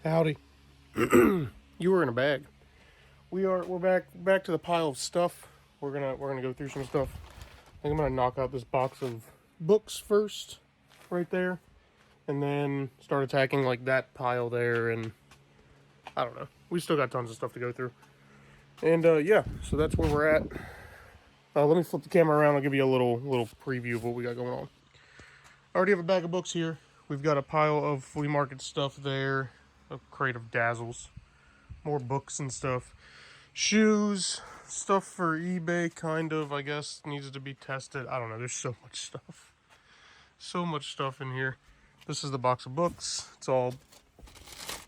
Howdy. You were in a bag. We're back to the pile of stuff. We're gonna go through some stuff. I think I'm gonna knock out this box of books first, right there, and then start attacking like that pile there. And I don't know. We still got tons of stuff to go through. And yeah, so that's where we're at. Let me flip the camera around. I'll give you a little preview of what we got going on. I already have a bag of books here. We've got a pile of flea market stuff there. A crate of Dazzles. More books and stuff. Shoes. Stuff for eBay, kind of, I guess, needs to be tested. I don't know. There's so much stuff. So much stuff in here. This is the box of books. It's all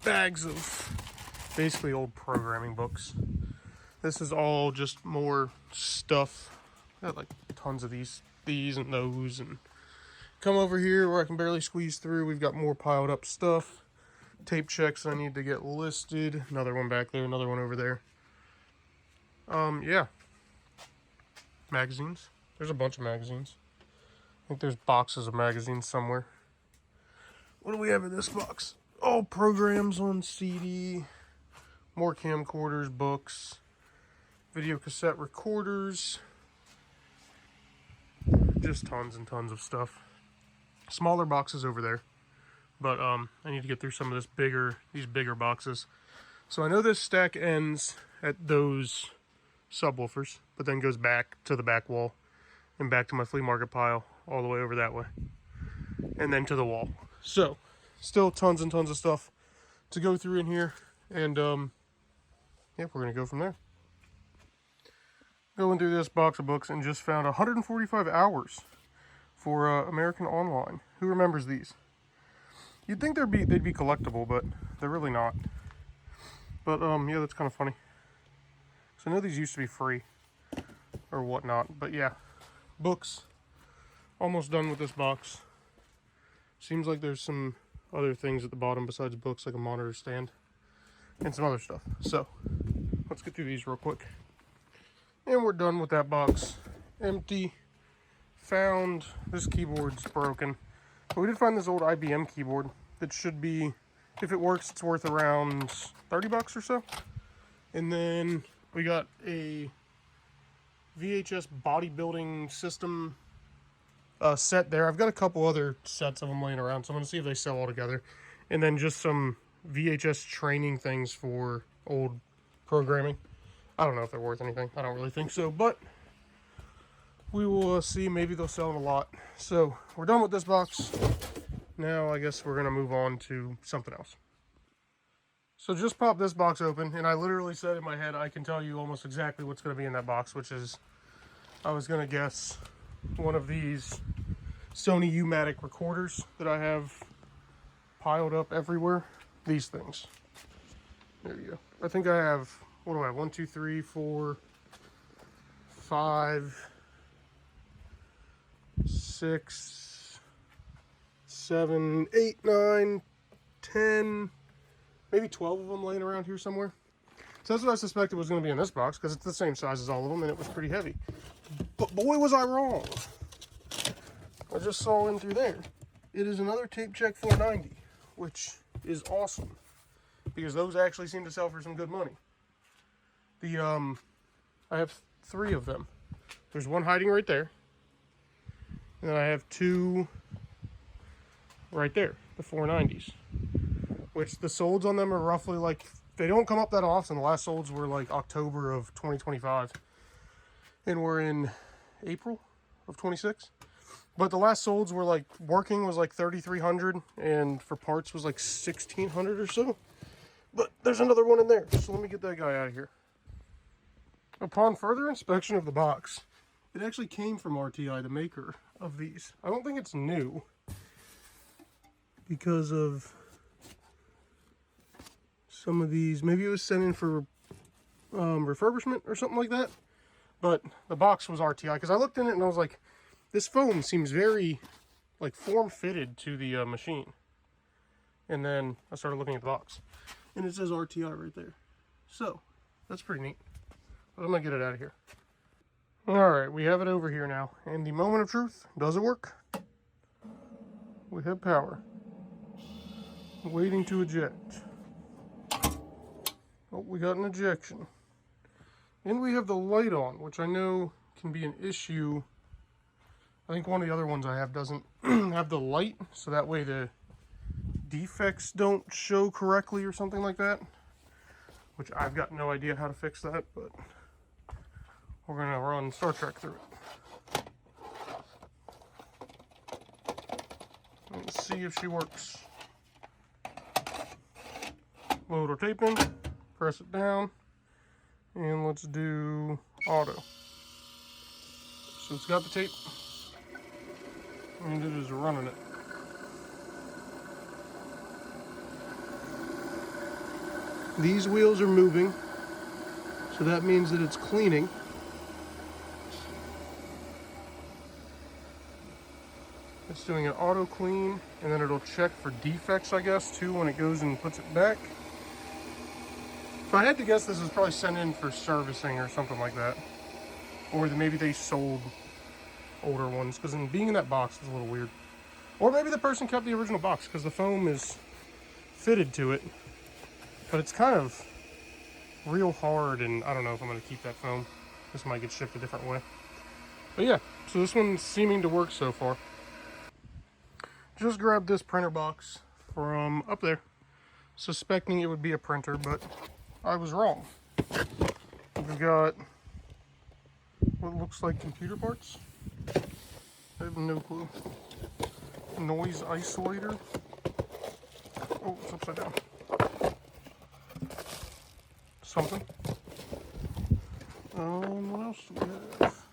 bags of basically old programming books. This is all just more stuff. Got like tons of these and those. And come over here where I can barely squeeze through. We've got more piled up stuff. Tape checks I need to get listed. Another one back there, another one over there. Yeah. Magazines. There's a bunch of magazines. I think there's boxes of magazines somewhere. What do we have in this box? Oh, programs on CD. More camcorders, books. Video cassette recorders. Just tons and tons of stuff. Smaller boxes over there. But I need to get through some of these bigger boxes. So I know this stack ends at those subwoofers, but then goes back to the back wall and back to my flea market pile all the way over that way. And then to the wall. So, still tons and tons of stuff to go through in here. And yeah, we're going to go from there. Going through this box of books and just found 145 hours for American Online. Who remembers these? You'd think they'd be collectible, but they're really not. But yeah, that's kind of funny. So I know these used to be free or whatnot, but yeah, books. Almost done with this box. Seems like there's some other things at the bottom besides books, like a monitor stand and some other stuff. So let's get through these real quick. And we're done with that box. Empty. Found this keyboard's broken. But we did find this old IBM keyboard that should be, if it works, it's worth around 30 bucks or so. And then we got a VHS bodybuilding system set there. I've got a couple other sets of them laying around, so I'm going to see if they sell all together. And then just some VHS training things for old programming. I don't know if they're worth anything. I don't really think so, but we will see. Maybe they'll sell them a lot. So we're done with this box. Now I guess we're going to move on to something else. So just pop this box open, and I literally said in my head, I can tell you almost exactly what's going to be in that box, which is, I was going to guess one of these Sony Umatic recorders that I have piled up everywhere. These things. There you go. I think I have, what do I have? 1, 2, 3, 4, 5, 6, 7, 8, 9, 10, maybe 12 of them laying around here somewhere. So that's what I suspected was going to be in this box, because it's the same size as all of them, and it was pretty heavy. But boy, was I wrong. I just saw in through there. It is another Tape Check 490, which is awesome, because those actually seem to sell for some good money. I have 3 of them. There's one hiding right there. And then I have 2 right there, the 490s. Which the solds on them are roughly like, they don't come up that often. The last solds were like October of 2025. And we're in April of 26. But the last solds were like, working was like 3,300, and for parts was like 1,600 or so. But there's another one in there, so let me get that guy out of here. Upon further inspection of the box, it actually came from RTI, the maker of these. I don't think it's new, because of some of these. Maybe it was sent in for refurbishment or something like that. But the box was RTI, because I looked in it and I was like, this foam seems very like form-fitted to the machine. And then I started looking at the box, and it says RTI right there. So that's pretty neat. But I'm gonna get it out of here. Alright, we have it over here now. And the moment of truth, does it work? We have power. Waiting to eject. Oh, we got an ejection. And we have the light on, which I know can be an issue. I think one of the other ones I have doesn't have the light, so that way the defects don't show correctly or something like that. Which I've got no idea how to fix that, but we're gonna run Star Trek through it. Let's see if she works. Load our tape in, press it down, and let's do auto. So it's got the tape, and it is running it. These wheels are moving, so that means that it's cleaning. It's doing an auto clean, and then it'll check for defects, I guess, too, when it goes and puts it back. If I had to guess, this is probably sent in for servicing or something like that. Or maybe they sold older ones, because being in that box is a little weird. Or maybe the person kept the original box, because the foam is fitted to it. But it's kind of real hard, and I don't know if I'm going to keep that foam. This might get shipped a different way. But yeah, so this one's seeming to work so far. Just grabbed this printer box from up there, suspecting it would be a printer, but I was wrong. We've got what looks like computer parts. I have no clue. Noise isolator. Oh, it's upside down. Something. What else do we have?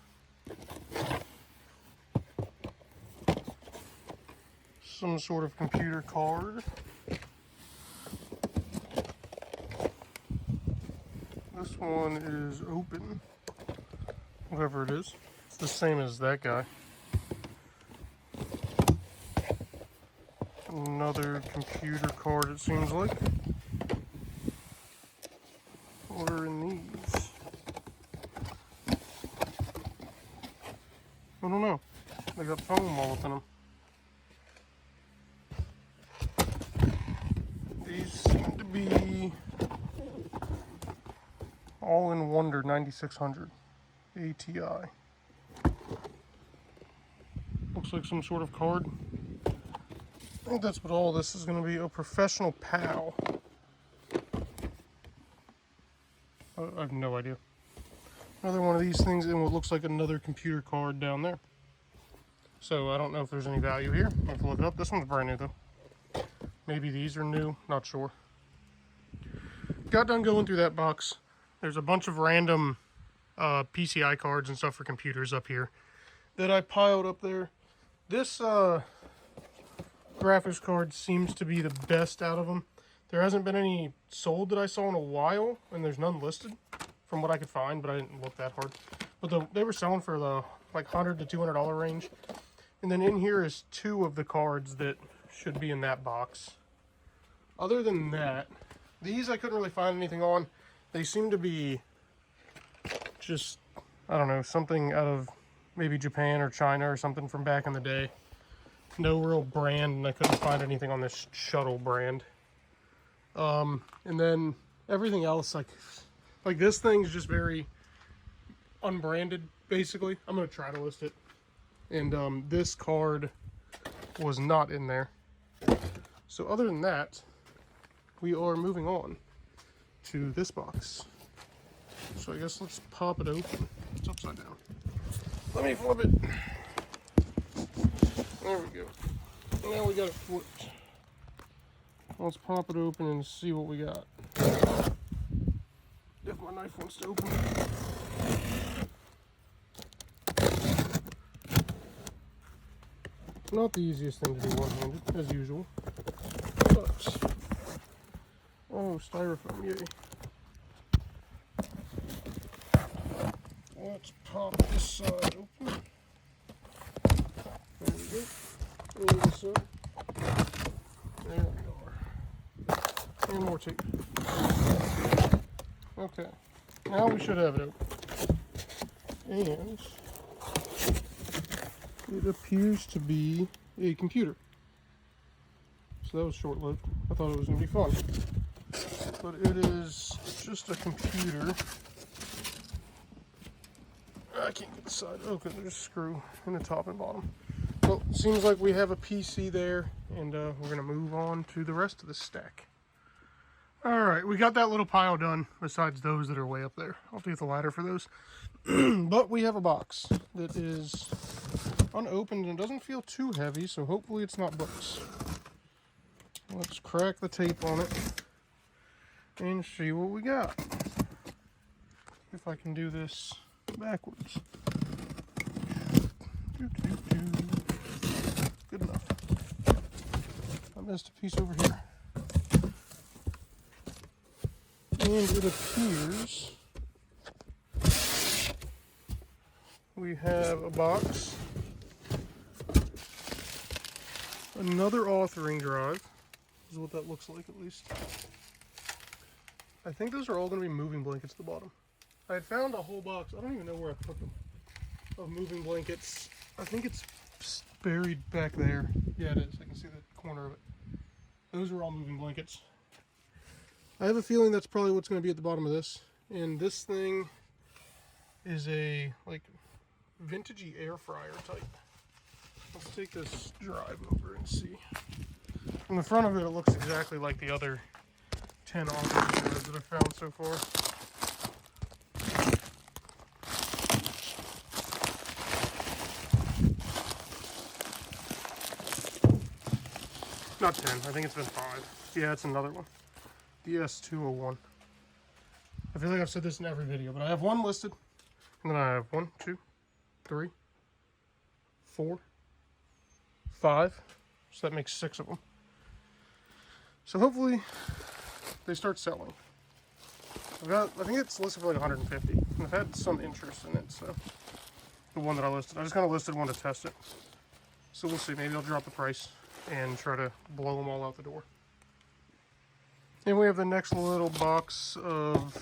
Some sort of computer card. This one is open. Whatever it is. It's the same as that guy. Another computer card, it seems like. What are in these? I don't know. They got foam all up in them. These seem to be All-in Wonder 9600 ATI. Looks like some sort of card. I think that's what all this is going to be. A professional PAL. I have no idea. Another one of these things and what looks like another computer card down there. So I don't know if there's any value here. I'll have to look it up. This one's brand new though. Maybe these are new, not sure. Got done going through that box. There's a bunch of random PCI cards and stuff for computers up here that I piled up there. This graphics card seems to be the best out of them. There hasn't been any sold that I saw in a while, and there's none listed from what I could find, but I didn't look that hard. But they were selling for the like $100 to $200 range. And then in here is two of the cards that should be in that box. Other than that, these I couldn't really find anything on. They seem to be just, I don't know, something out of maybe Japan or China or something from back in the day. No real brand, and I couldn't find anything on this Shuttle brand. And then everything else, like this thing's just very unbranded, basically. I'm going to try to list it. And this card was not in there. So other than that, we are moving on to this box. So I guess let's pop it open. It's upside down. Let me flip it. There we go. Now we got it flipped. Let's pop it open and see what we got. If my knife wants to open. Not the easiest thing to do one-handed, as usual. But, oh, styrofoam, yay. Let's pop this side open. There we go. Roll this up. There we are. And more tape. Okay. Now we should have it open. And it appears to be a computer. So that was short-lived. I thought it was going to be fun. But it is just a computer. I can't get the side. Okay, there's a screw in the top and bottom. Well, it seems like we have a PC there, and we're going to move on to the rest of the stack. Alright, we got that little pile done, besides those that are way up there. I'll have to get the ladder for those. But we have a box that is unopened and doesn't feel too heavy, so hopefully it's not books. Let's crack the tape on it and see what we got. If I can do this backwards. Good enough. I missed a piece over here. And it appears we have a box, another authoring drive, is what that looks like at least. I think those are all going to be moving blankets at the bottom. I had found a whole box, I don't even know where I put them, of moving blankets. I think it's buried back there. Yeah, it is. I can see the corner of it. Those are all moving blankets. I have a feeling that's probably what's going to be at the bottom of this. And this thing is a, like, vintagey air fryer type. Let's take this drive over and see. From the front of it, it looks exactly like the other 10 authoring drives that I've found so far. Not 10, I think it's been 5. Yeah, it's another one. The S201. I feel like I've said this in every video, but I have one listed. And then I have 1, 2, 3, 4, 5. So that makes 6 of them. So hopefully they start selling. I think it's listed for like 150. And I've had some interest in it, so the one that I listed. I just kind of listed one to test it. So we'll see. Maybe I'll drop the price and try to blow them all out the door. And we have the next little box of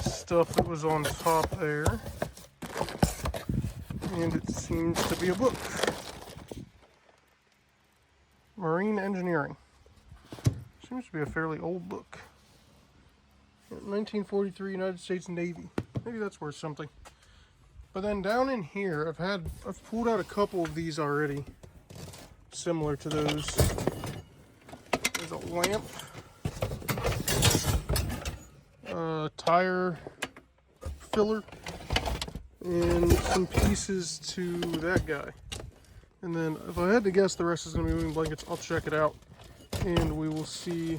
stuff that was on top there. And it seems to be a book. Marine Engineering. Seems to be a fairly old book. 1943 United States Navy. Maybe that's worth something. But then down in here, I've pulled out a couple of these already. Similar to those. There's a lamp. Tire filler, and some pieces to that guy. And then if I had to guess the rest is going to be moving blankets, I'll check it out and we will see.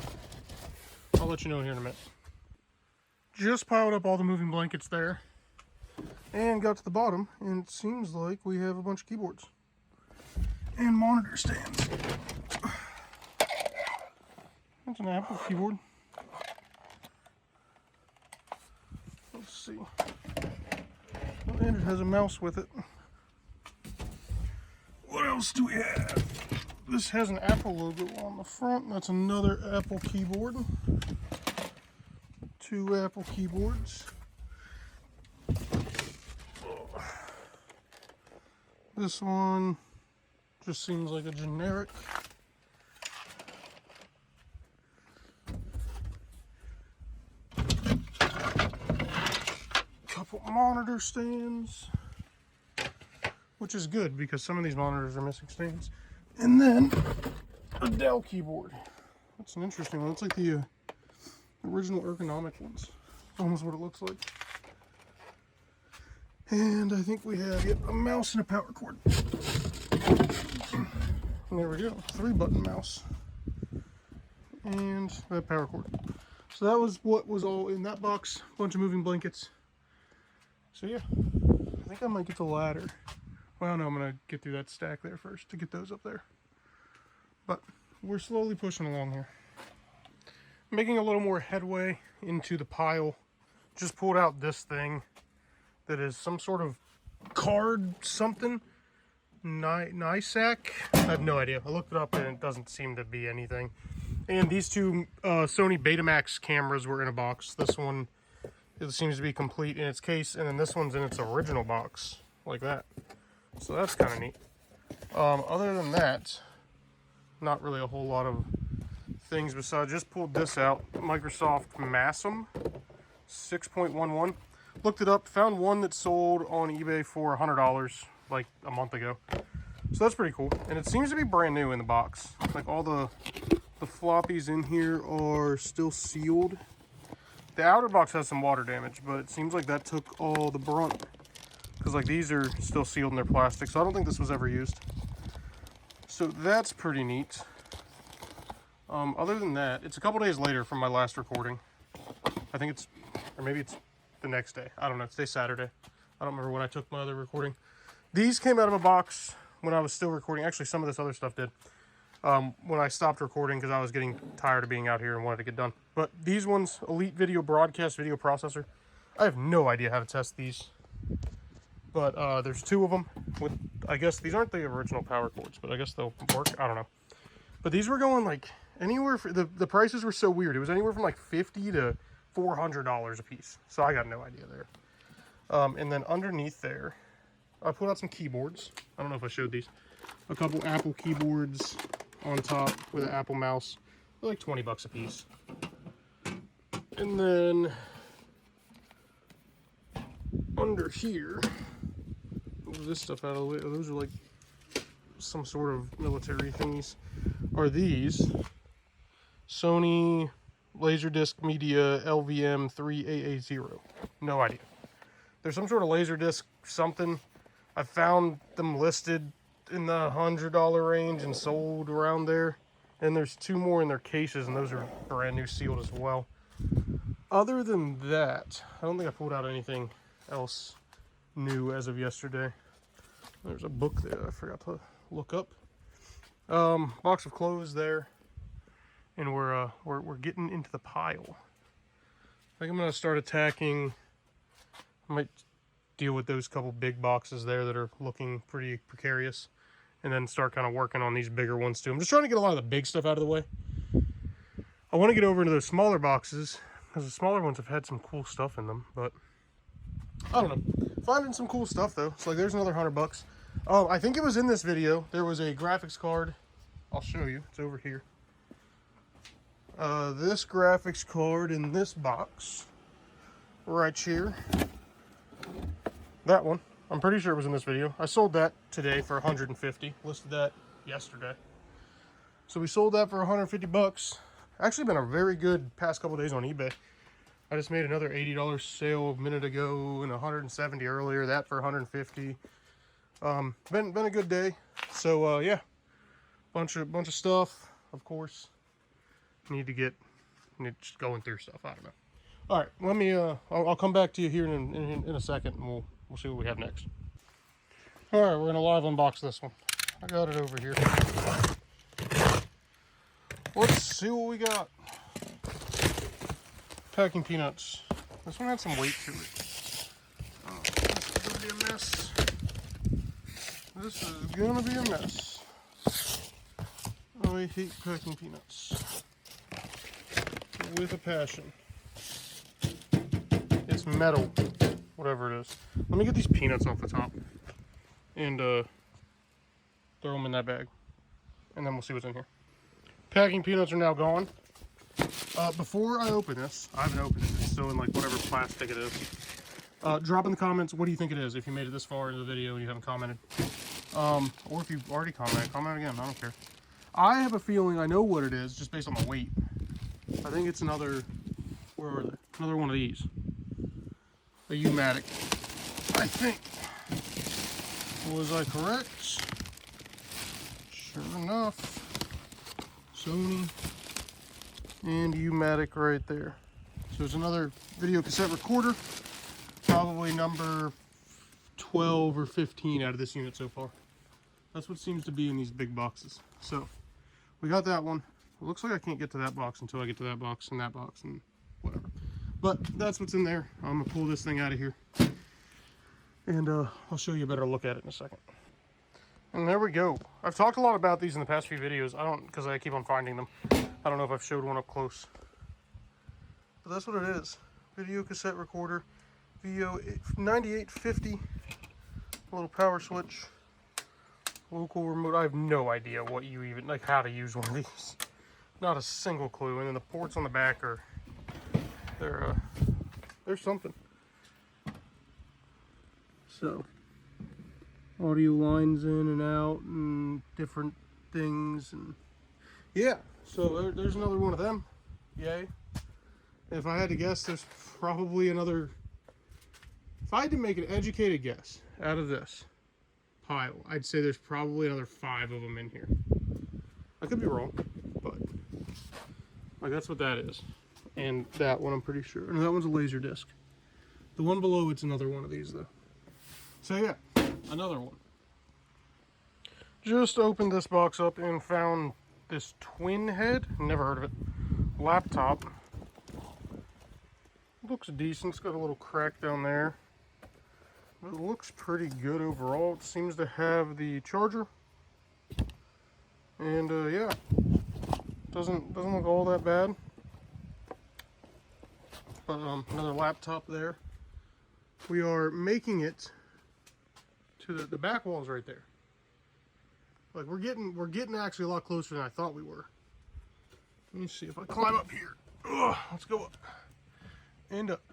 I'll let you know here in a minute. Just piled up all the moving blankets there and got to the bottom, and it seems like we have a bunch of keyboards and monitor stands. That's an Apple keyboard. Let's see. And it has a mouse with it. What else do we have? This has an Apple logo on the front. That's another Apple keyboard. 2 Apple keyboards. This one just seems like a generic. Couple monitor stands, which is good because some of these monitors are missing stands. And then a Dell keyboard. That's an interesting one. It's like the original ergonomic ones. Almost what it looks like. And I think we have a mouse and a power cord. And there we go, 3-button mouse. And that power cord. So that was what was all in that box. Bunch of moving blankets. So yeah, I think I might get the ladder. Well, no, I'm gonna get through that stack there first to get those up there. But we're slowly pushing along here. Making a little more headway into the pile. Just pulled out this thing that is some sort of card something. NISAC? I have no idea. I looked it up and it doesn't seem to be anything. And these 2 Sony Betamax cameras were in a box. This one, it seems to be complete in its case, and then this one's in its original box, like that. So that's kind of neat. Other than that, not really a whole lot of things besides, just pulled this out. Microsoft Masum 6.11. Looked it up, found one that sold on eBay for $100 like a month ago. So that's pretty cool. And it seems to be brand new in the box. Like all the floppies in here are still sealed. The outer box has some water damage, but it seems like that took all the brunt. Because like these are still sealed in their plastic, so I don't think this was ever used. So that's pretty neat. Other than that, it's a couple days later from my last recording. I think it's, or maybe it's the next day. I don't know, today's Saturday. I don't remember when I took my other recording. These came out of a box when I was still recording. Actually, some of this other stuff did. When I stopped recording because I was getting tired of being out here and wanted to get done. But these ones, Elite Video Broadcast Video Processor. I have no idea how to test these. But there's two of them. With, I guess these aren't the original power cords, but I guess they'll work. I don't know. But these were going like anywhere, for, the prices were so weird. It was anywhere from like $50 to $400 a piece. So I got no idea there. And then underneath there, I pulled out some keyboards. I don't know if I showed these. A couple Apple keyboards on top with an Apple mouse. They're like 20 bucks a piece. And then under here, move this stuff out of the way. Those are like some sort of military things. Are these Sony Laserdisc Media LVM 3AA0? No idea. There's some sort of Laserdisc something. I found them listed in the $100 range and sold around there. And there's two more in their cases, and those are brand new, sealed as well. Other than that, I don't think I pulled out anything else new as of yesterday. There's a book there I forgot to look up. Box of clothes there, and we're getting into the pile. I think I'm gonna start attacking. I might deal with those couple big boxes there that are looking pretty precarious, and then start kind of working on these bigger ones too. I'm just trying to get a lot of the big stuff out of the way. I want to get over into those smaller boxes because the smaller ones have had some cool stuff in them, but I don't know. Finding some cool stuff though. So like there's another $100. I think it was in this video. There was a graphics card. I'll show you. It's over here. This graphics card in this box right here. That one. I'm pretty sure it was in this video. I sold that today for $150. Listed that yesterday. So we sold that for 150 bucks. Actually been a very good past couple days on eBay. I just made another $80 sale a minute ago and 170 earlier. That for 150. Been a good day. So yeah, bunch of stuff. Of course, need just going through stuff. I don't know. All right, let me. I'll come back to you here in a second, and we'll see what we have next. All right, we're gonna live unbox this one. I got it over here. Let's see what we got. Packing peanuts. This one had some weight to it. Oh, this is gonna be a mess. This is gonna be a mess. I hate packing peanuts. With a passion. It's metal. Whatever it is. Let me get these peanuts off the top. And throw them in that bag. And then we'll see what's in here. Packing peanuts are now gone. Before I open this, I haven't opened it. It's still in like whatever plastic it is. Drop in the comments, what do you think it is? If you made it this far into the video and you haven't commented. Or if you've already commented, comment again. I don't care. I have a feeling I know what it is just based on the weight. I think it's another, where are they? Another one of these. A Umatic. I think. Was I correct? Sure enough. Sony and Umatic right there. So it's another video cassette recorder. Probably number 12 or 15 out of this unit so far. That's what seems to be in these big boxes. So we got that one. It looks like I can't get to that box until I get to that box and whatever. But that's what's in there. I'm gonna pull this thing out of here. And I'll show you a better look at it in a second. And there we go. I've talked a lot about these in the past few videos. Because I keep on finding them. I don't know if I've showed one up close. But that's what it is. Video cassette recorder. VO 9850. A little power switch. Local remote. I have no idea what you even, like how to use one of these. Not a single clue. And then the ports on the back are, they're something. So, audio lines in and out and different things, and yeah, so there's another one of them. Yay. If I had to guess, there's probably another, if I had to make an educated guess out of this pile, I'd say there's probably another 5 of them in here. I could be wrong, but like that's what that is. And that one I'm pretty sure. And that one's a laser disc. The one below it's another one of these though. So yeah, another one. Just opened this box up and found this twin head. Never heard of it. Laptop. Looks decent. It's got a little crack down there. But it looks pretty good overall. It seems to have the charger. And yeah, doesn't look all that bad. But another laptop there. We are making it to the back wall's right there. Like we're getting actually a lot closer than I thought we were. Let me see if I climb up here. Ugh, let's go up and up.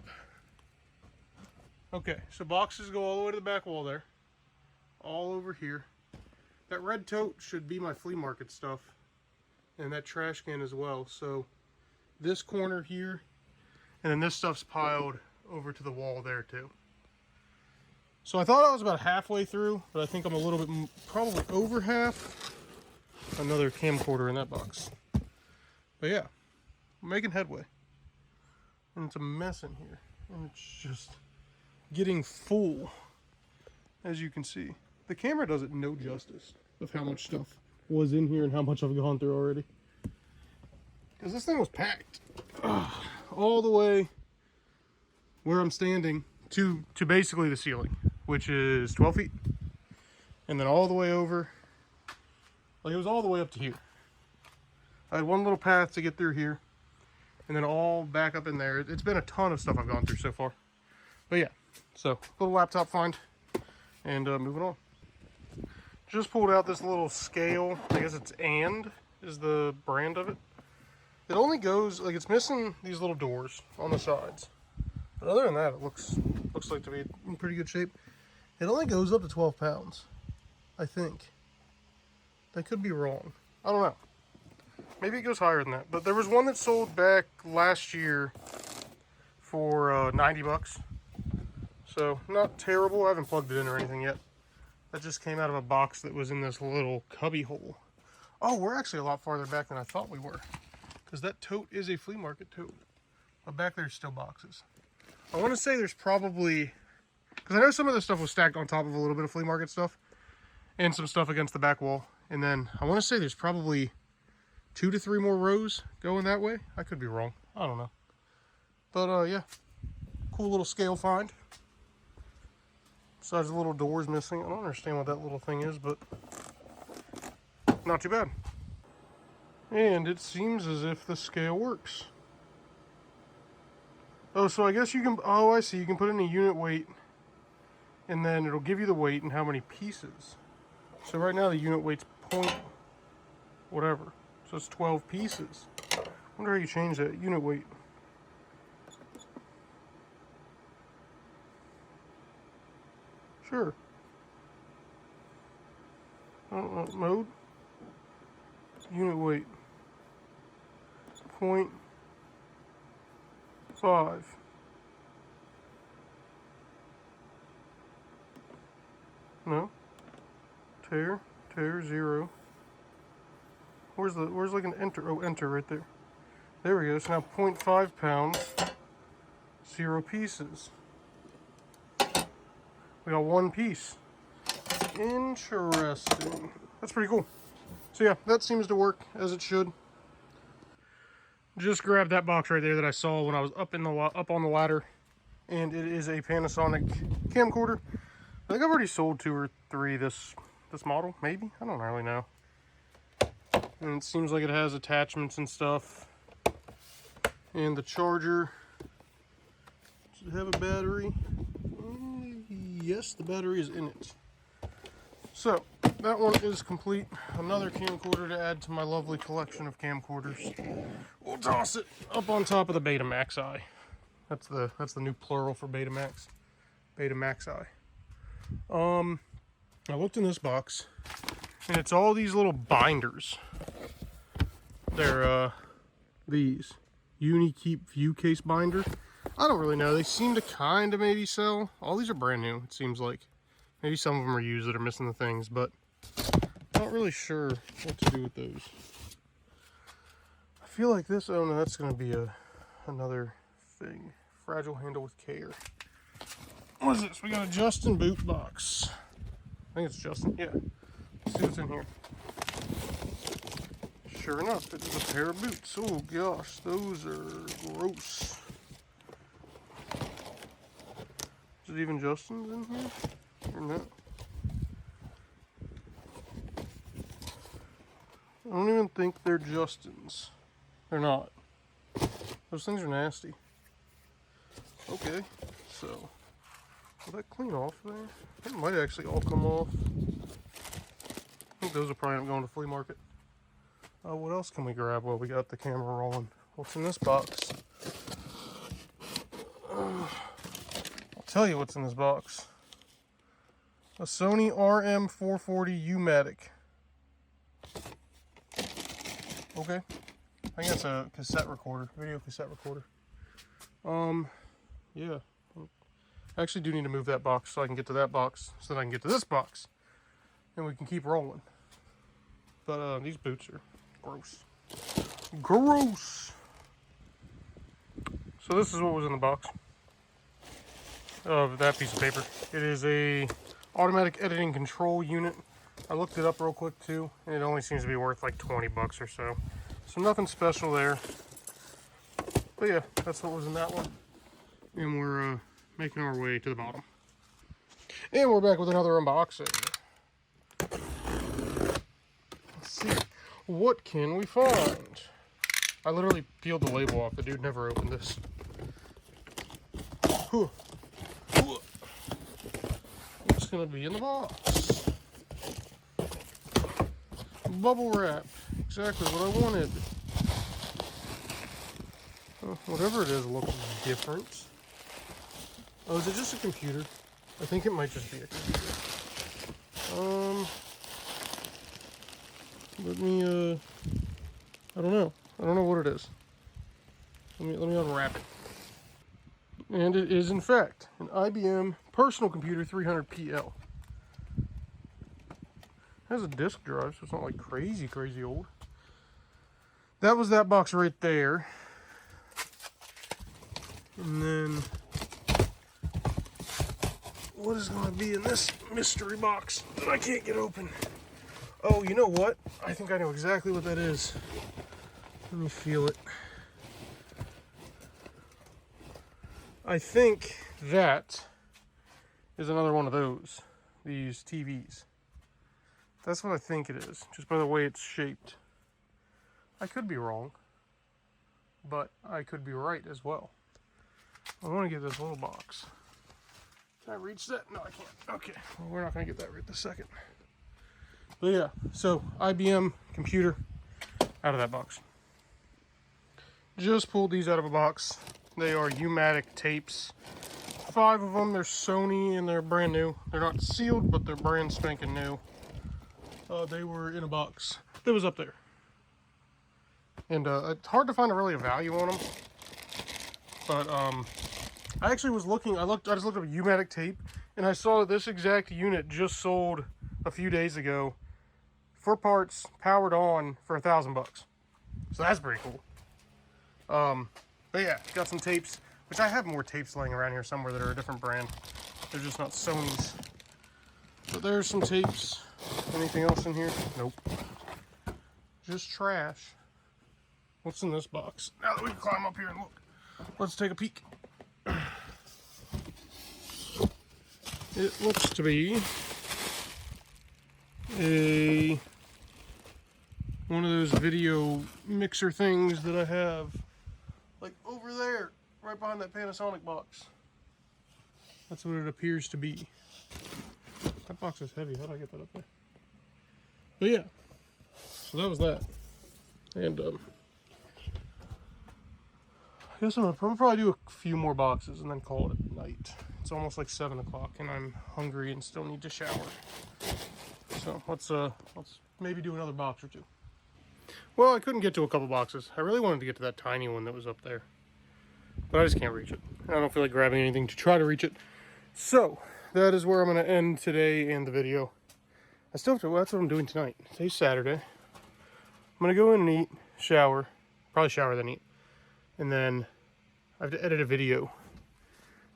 Okay, so boxes go all the way to the back wall there, all over here. That red tote should be my flea market stuff, and that trash can as well. So this corner here, and then this stuff's piled over to the wall there too. So I thought I was about halfway through, but I think I'm a little bit, probably over half. Another camcorder in that box. But yeah, I'm making headway. And it's a mess in here. And it's just getting full, as you can see. The camera does it no justice of how much stuff was in here and how much I've gone through already. Because this thing was packed. All the way where I'm standing to basically the ceiling, which is 12 feet. And then all the way over, like it was all the way up to here. I had one little path to get through here, and then all back up in there. It's been a ton of stuff I've gone through so far. But yeah, so little laptop find, and moving on. Just pulled out this little scale. I guess it's And is the brand of it. It only goes, like it's missing these little doors on the sides. But other than that, it looks like to be in pretty good shape. It only goes up to 12 pounds, I think. I could be wrong. I don't know. Maybe it goes higher than that. But there was one that sold back last year for 90 bucks. So not terrible. I haven't plugged it in or anything yet. That just came out of a box that was in this little cubby hole. Oh, we're actually a lot farther back than I thought we were. Because that tote is a flea market tote. But back there's still boxes. I want to say there's probably, because I know some of this stuff was stacked on top of a little bit of flea market stuff. And some stuff against the back wall. And then I want to say there's probably 2 to 3 more rows going that way. I could be wrong. I don't know. But yeah, cool little scale find. Besides the little doors missing. I don't understand what that little thing is, but not too bad. And it seems as if the scale works. Oh, so I guess you can, oh, I see. You can put in a unit weight, and then it'll give you the weight and how many pieces. So right now the unit weight's point whatever. So it's 12 pieces. I wonder how you change that unit weight. Sure. Mode. Unit weight. 0.5. No. Tear 0. Where's like an enter? Oh, enter right there. There we go. So now 0.5 pounds, 0 pieces. We got 1 piece. Interesting. That's pretty cool. So yeah, that seems to work as it should. Just grabbed that box right there that I saw when I was up on the ladder, and it is a Panasonic camcorder. I think I've already sold 2 or 3 this model, maybe. I don't really know. And it seems like it has attachments and stuff. And the charger. Does it have a battery? Yes, the battery is in it. So, that one is complete. Another camcorder to add to my lovely collection of camcorders. We'll toss it up on top of the Betamax Eye. That's the new plural for Betamax. Betamax Eye. I looked in this box, and it's all these little binders. They're these Uni-Keep View Case binder. I don't really know. They seem to kind of maybe sell. All these are brand new, it seems like. Maybe some of them are used that are missing the things, but I'm not really sure what to do with those. I feel like this, oh no, that's going to be another thing. Fragile handle with care. What is this? We got a Justin boot box. I think it's Justin, yeah. Let's see what's in here. Sure enough, it's a pair of boots. Oh gosh, those are gross. Is it even Justin's in here? Or not? I don't even think they're Justin's. They're not. Those things are nasty. Okay, so will that clean off there? It might actually all come off. I think those are probably not going to flea market. What else can we grab while we got the camera rolling? What's in this box? I'll tell you what's in this box. A Sony RM440 Umatic. Okay. I think that's a cassette recorder, video cassette recorder. Yeah. I actually do need to move that box so I can get to that box, so that I can get to this box. And we can keep rolling. But these boots are gross. Gross! So this is what was in the box of that piece of paper. It is a automatic editing control unit. I looked it up real quick too, and it only seems to be worth like 20 bucks or so. So nothing special there. But yeah, that's what was in that one. And we're making our way to the bottom. And we're back with another unboxing. Let's see. What can we find? I literally peeled the label off. The dude never opened this. What's going to be in the box? Bubble wrap. Exactly what I wanted. Whatever it is looks different. Oh, is it just a computer? I think it might just be a computer. Let me, I don't know. I don't know what it is. Let me unwrap it. And it is, in fact, an IBM personal computer 300PL. It has a disk drive, so it's not like crazy old. That was that box right there. And then, what is going to be in this mystery box that I can't get open? Oh, you know what? I think I know exactly what that is. Let me feel it. I think that is another one of those, these TVs. That's what I think it is, just by the way it's shaped. I could be wrong, but I could be right as well. I want to get this little box. Can I reach that? No, I can't. Okay, well, we're not going to get that right this second. But yeah, so IBM computer out of that box. Just pulled these out of a box. They are Umatic tapes. 5 of them. They're Sony and they're brand new. They're not sealed, but they're brand spanking new. They were in a box that was up there. And it's hard to find really a value on them. But I actually was looking, I just looked up a Umatic tape, and I saw that this exact unit just sold a few days ago for parts, powered on, for $1,000 bucks. So that's pretty cool. But yeah, got some tapes, which I have more tapes laying around here somewhere that are a different brand. They're just not Sony's. But there's some tapes. Anything else in here? Nope. Just trash. What's in this box? Now that we can climb up here and look, let's take a peek. It looks to be one of those video mixer things that I have, like over there, right behind that Panasonic box. That's what it appears to be. That box is heavy. How did I get that up there? But yeah, so that was that. And I guess I'm gonna probably do a few more boxes and then call it at night. It's almost like 7 o'clock and I'm hungry and still need to shower. So let's maybe do another box or two. Well, I couldn't get to a couple boxes. I really wanted to get to that tiny one that was up there, but I just can't reach it. I don't feel like grabbing anything to try to reach it. So that is where I'm gonna end today and the video. I still have to, well, that's what I'm doing tonight. Today's Saturday. I'm gonna go in and eat, shower, probably shower then eat, and then I have to edit a video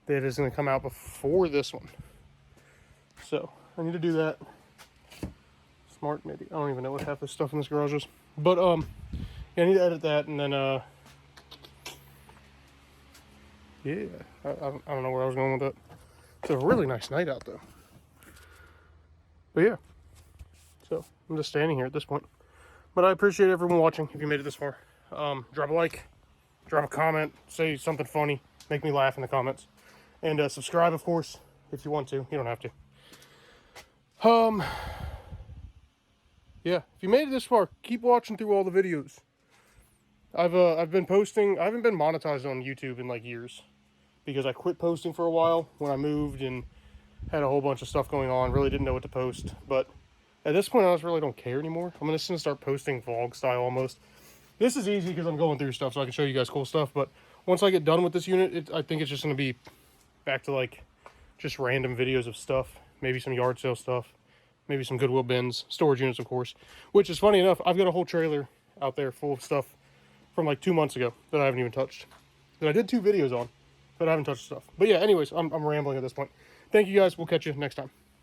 that is gonna come out before this one. So I need to do that. Smart maybe. I don't even know what half this stuff in this garage is. But yeah, I need to edit that and then yeah, I don't know where I was going with that. It's a really nice night out though. But yeah. So I'm just standing here at this point. But I appreciate everyone watching if you made it this far. Drop a like, drop a comment, say something funny, make me laugh in the comments. And subscribe of course if you want to. You don't have to. Yeah, if you made it this far, keep watching through all the videos. I've been posting. I haven't been monetized on YouTube in like years because I quit posting for a while when I moved and had a whole bunch of stuff going on. Really didn't know what to post, but at this point, I just really don't care anymore. I'm just gonna start posting vlog style almost. This is easy because I'm going through stuff, so I can show you guys cool stuff. But once I get done with this unit, I think it's just gonna be back to like just random videos of stuff, maybe some yard sale stuff. Maybe some Goodwill bins, storage units, of course. Which is funny enough, I've got a whole trailer out there full of stuff from like 2 months ago that I haven't even touched. That I did 2 videos on, but I haven't touched stuff. But yeah, anyways, I'm rambling at this point. Thank you guys. We'll catch you next time.